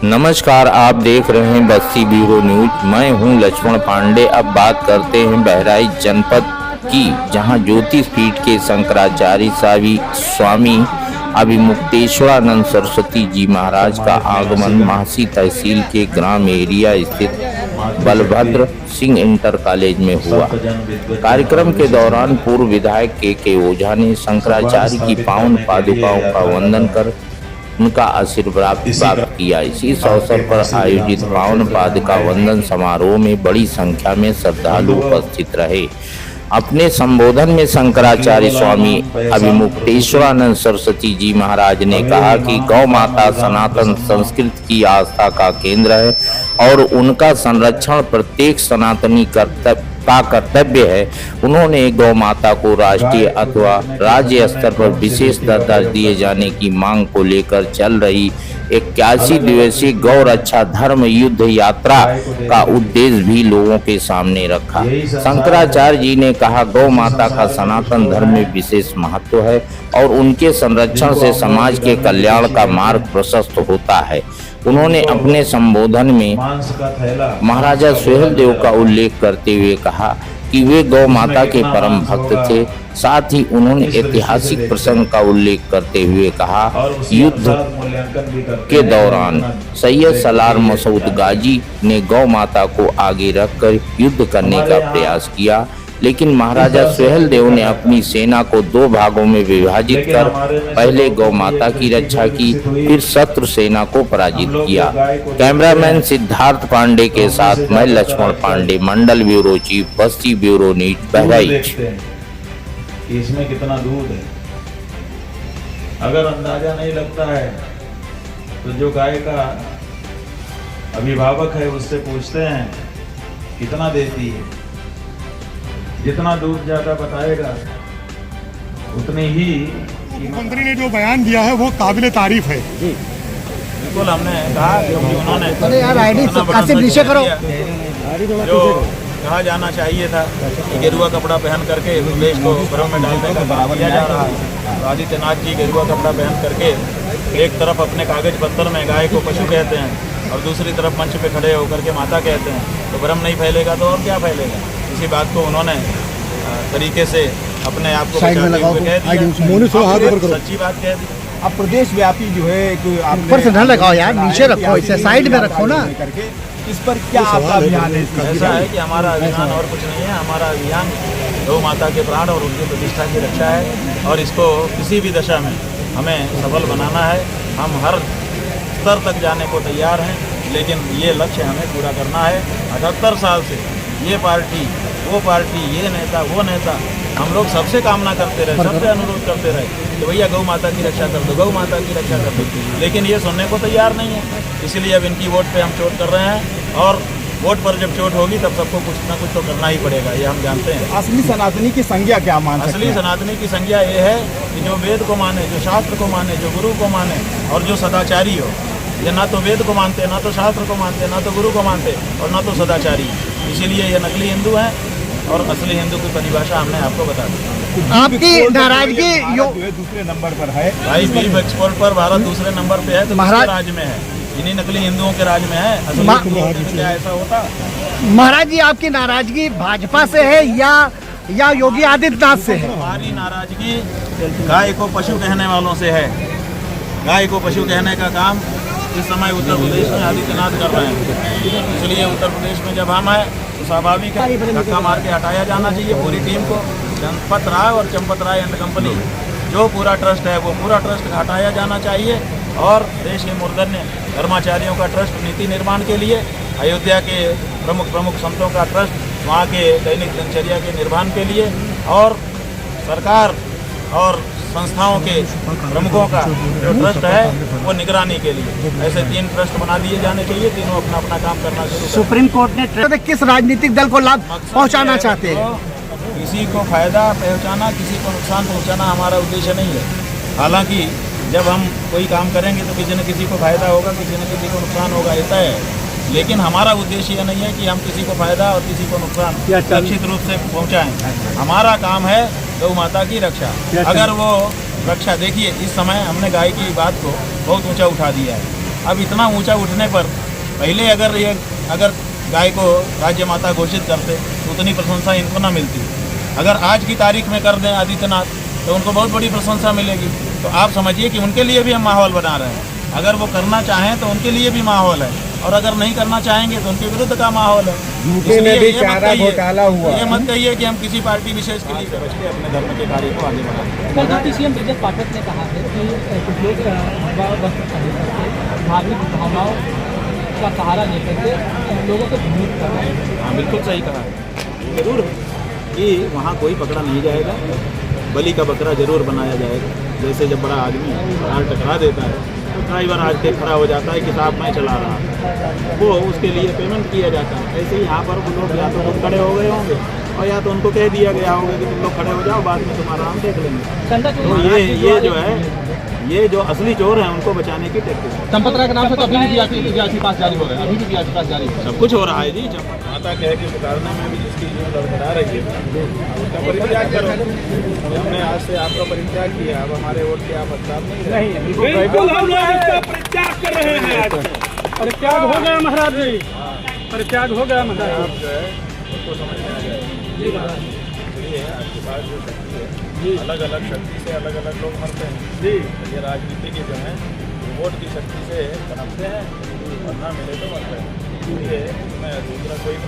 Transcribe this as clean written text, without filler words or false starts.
नमस्कार, आप देख रहे हैं बस्ती ब्यूरो न्यूज। मैं हूं लक्ष्मण पांडे। अब बात करते हैं बहराइच जनपद की, जहां ज्योतिष पीठ के शंकराचार्य स्वामी अभिमुक्तेश्वरानंद सरस्वती जी महाराज का आगमन महासी तहसील के ग्राम एरिया स्थित बलभद्र सिंह इंटर कॉलेज में हुआ। कार्यक्रम के दौरान पूर्व विधायक के ओझा ने शंकराचार्य की पावन पादुकाओं का वंदन कर उनका आशीर्वाद प्राप्त किया। इसी अवसर पर आयोजित पावन पादुका वंदन समारोह में बड़ी संख्या में श्रद्धालु उपस्थित रहे। अपने संबोधन में शंकराचार्य स्वामी अभिमुक्तेश्वरानंद सरस्वती जी महाराज ने कहा कि गौ माता सनातन संस्कृति की आस्था का केंद्र है और उनका संरक्षण प्रत्येक सनातनी कर्तव्य है। उन्होंने गौ माता को राष्ट्रीय अथवा राज्य स्तर पर विशेष दर्जा दिए जाने की मांग को लेकर चल रही 81 दिवसीय गौ रक्षा धर्म युद्ध यात्रा का उद्देश्य भी लोगों के सामने रखा। शंकराचार्य जी ने कहा, गौ माता का सनातन धर्म में विशेष महत्व है और उनके संरक्षण से समाज के कल्याण का मार्ग प्रशस्त होता है। उन्होंने अपने संबोधन में महाराजा सुहेलदेव का उल्लेख करते हुए कहा कि वे गौ माता के परम भक्त थे। साथ ही उन्होंने ऐतिहासिक प्रसंग का उल्लेख करते हुए कहा, युद्ध के दौरान सैयद सलार मसूद गाजी ने गौ माता को आगे रखकर युद्ध करने का प्रयास किया, लेकिन महाराजा सुहेलदेव ने अपनी सेना को 2 भागों में विभाजित कर पहले गौ माता की रक्षा की, फिर शत्रु सेना को पराजित किया। कैमरामैन सिद्धार्थ पांडे के साथ मैं लक्ष्मण पांडे, मंडल ब्यूरो चीफ, बस्ती ब्यूरो न्यूज, बहराइच। इसमें कितना दूध है, अगर अंदाजा नहीं लगता है तो जो गाय का अभिभावक है उससे पूछते हैं कितना देती है। जितना दूध ज्यादा बताएगा उतनी ही। मुख्यमंत्री ने जो बयान दिया है वो काबिल तारीफ है। बिल्कुल, हमने कहा कि उन्होंने जो कहा जाना चाहिए था कि गेरुआ कपड़ा पहन करके देश को भ्रम में डालने का काम किया जा रहा है। आदित्यनाथ जी गेरुआ कपड़ा पहन करके एक तरफ अपने कागज पत्तर में गाय को पशु कहते हैं और दूसरी तरफ मंच पे खड़े होकर के माता कहते हैं, तो भ्रम नहीं फैलेगा तो और क्या फैलेगा। इसी बात को उन्होंने तरीके से अपने आप को बचाते हुए कह दिया, सच्ची बात कह दी। अब प्रदेश व्यापी जो है ऊपर से ढल लगाओ यार, नीचे रखो, इसे साइड में रखो ना। करके इस पर क्या आपका अभियान है? ऐसा है कि हमारा अभियान और कुछ नहीं है। हमारा अभियान गौ माता के प्राण और उनकी प्रतिष्ठा की रक्षा है और इसको किसी भी दशा में हमें सफल बनाना है। हम हर स्तर तक जाने को तैयार हैं, लेकिन ये लक्ष्य हमें पूरा करना है। 78 साल से ये पार्टी वो पार्टी, ये नेता वो नेता, हम लोग सबसे कामना करते रहे, सबसे अनुरोध करते रहे कि भैया गौ माता की रक्षा कर दो, गौ माता की रक्षा कर दो, लेकिन ये सुनने को तैयार नहीं है। इसलिए अब इनकी वोट पे हम चोट कर रहे हैं और वोट पर जब चोट होगी तब सबको कुछ ना कुछ तो करना ही पड़ेगा, ये हम जानते हैं। असली सनातनी की संज्ञा क्या मान सकते हैं? असली सनातनी की संज्ञा ये है कि जो वेद को माने, जो शास्त्र को माने, जो गुरु को माने और जो सदाचारी हो। ये ना तो वेद को मानते, ना तो शास्त्र को मानते, ना तो गुरु को मानते और ना तो सदाचारी। इसीलिए ये नकली हिंदू हैं और असली हिंदू की परिभाषा हमने आपको बता दी। आपकी नाराजगी दूसरे नंबर पर है भाई, बीफ एक्सपोर्ट पर भारत दूसरे नंबर पे है तो किसके राज में है? इन्हीं नकली हिंदुओं के राज में है। असली हिंदुओं में क्या ऐसा होता? महाराज जी, आपकी नाराजगी भाजपा से है या योगी आदित्यनाथ से है? हमारी नाराजगी गाय को पशु कहने वालों से है। गाय को पशु कहने का काम इस समय उत्तर प्रदेश में आदित्यनाथ कर रहे हैं। इसलिए उत्तर प्रदेश में जब हम आए तो स्वाभाविक है धक्का मार के हटाया जाना चाहिए पूरी टीम को। चंपत राय और चंपत राय एंड कंपनी जो पूरा ट्रस्ट है वो पूरा ट्रस्ट हटाया जाना चाहिए और देश के मूर्धन्य धर्माचार्यों का ट्रस्ट नीति निर्माण के लिए, अयोध्या के प्रमुख संतों का ट्रस्ट वहाँ के दैनिक दिनचर्या के निर्वहन के लिए और सरकार और संस्थाओं के प्रमुखों का जो ट्रस्ट है वो निगरानी के लिए। ऐसे 3 ट्रस्ट बना दिए जाने चाहिए, तीनों अपना अपना काम करना शुरू करें। सुप्रीम कोर्ट ने किस राजनीतिक दल को लाभ पहुंचाना चाहते हैं? किसी को फायदा पहुंचाना, किसी को नुकसान पहुंचाना हमारा उद्देश्य नहीं है। हालांकि जब हम कोई काम करेंगे तो किसी न किसी को फायदा होगा, किसी न किसी को नुकसान होगा, ऐसा है। लेकिन हमारा उद्देश्य यह नहीं है कि हम किसी को फायदा और किसी को नुकसान सुरक्षित रूप से पहुंचाएं। हमारा काम है गौ माता की रक्षा। अगर वो रक्षा, देखिए इस समय हमने गाय की बात को बहुत ऊंचा उठा दिया है। अब इतना ऊंचा उठने पर पहले अगर गाय को राज्य माता घोषित करते तो उतनी प्रशंसा इनको ना मिलती। अगर आज की तारीख में कर दें आदित्यनाथ तो उनको बहुत बड़ी प्रशंसा मिलेगी। तो आप समझिए कि उनके लिए भी हम माहौल बना रहे हैं। अगर वो करना चाहें तो उनके लिए भी माहौल है, और अगर नहीं करना चाहेंगे तो उनके विरुद्ध का माहौल है। यूपी में भी चारा घोटाला हुआ। ये मत कहिए कि हम किसी पार्टी विशेष के लिए बच के अपने धर्म के कार्य को आगे बढ़ाएं। कल डिप्टी सीएम ब्रजेश पाठक ने कहा है कि कुछ लोग धार्मिक भावनाओं का सहारा लेकर के लोगों को भ्रमित कर रहे हैं। हाँ, बिल्कुल सही कहा है। जरूर कि वहाँ कोई पकड़ा नहीं जाएगा, बलि का बकरा जरूर बनाया जाएगा। जैसे जब बड़ा आदमी कार टकरा देता है तो ड्राइवर आज के खड़ा हो जाता है कि साहब मैं चला रहा हूँ, वो उसके लिए पेमेंट किया जाता है। ऐसे ही यहाँ पर वो लोग या तो खुद खड़े हो गए होंगे और या तो उनको कह दिया गया होगा कि तुम लोग खड़े हो जाओ, बाद में तुम्हारा हम देख लेंगे। तो ये जो है, ये जो असली चोर हैं उनको बचाने की टेक्निक है। संपत राय के नाम से तो अभी भी वीआईपी पास जारी हो रहा है, अभी भी वीआईपी पास जारी हो रहा है। सब कुछ हो रहा है जी। जब माता कह के पुकारने में भी जिसकी जो लड़खड़ा रही है उसका परित्याग करो। हमने आज से आपका परित्याग किया, अब हमारे वोट के आप हकदार नहीं है। बिल्कुल हम लोग इसका परित्याग कर रहे हैं। आज परित्याग हो गया महाराज जी, परित्याग हो गया महाराज। आप जो है उसको समझने आ जाए। ये आपके पास जो शक्ति है, अलग अलग शक्ति से अलग अलग लोग मरते हैं जी। ये राजनीति के जो है वोट की शक्ति से बनते हैं और ना मिले तो मरते हैं। ये मैं दूसरा कोई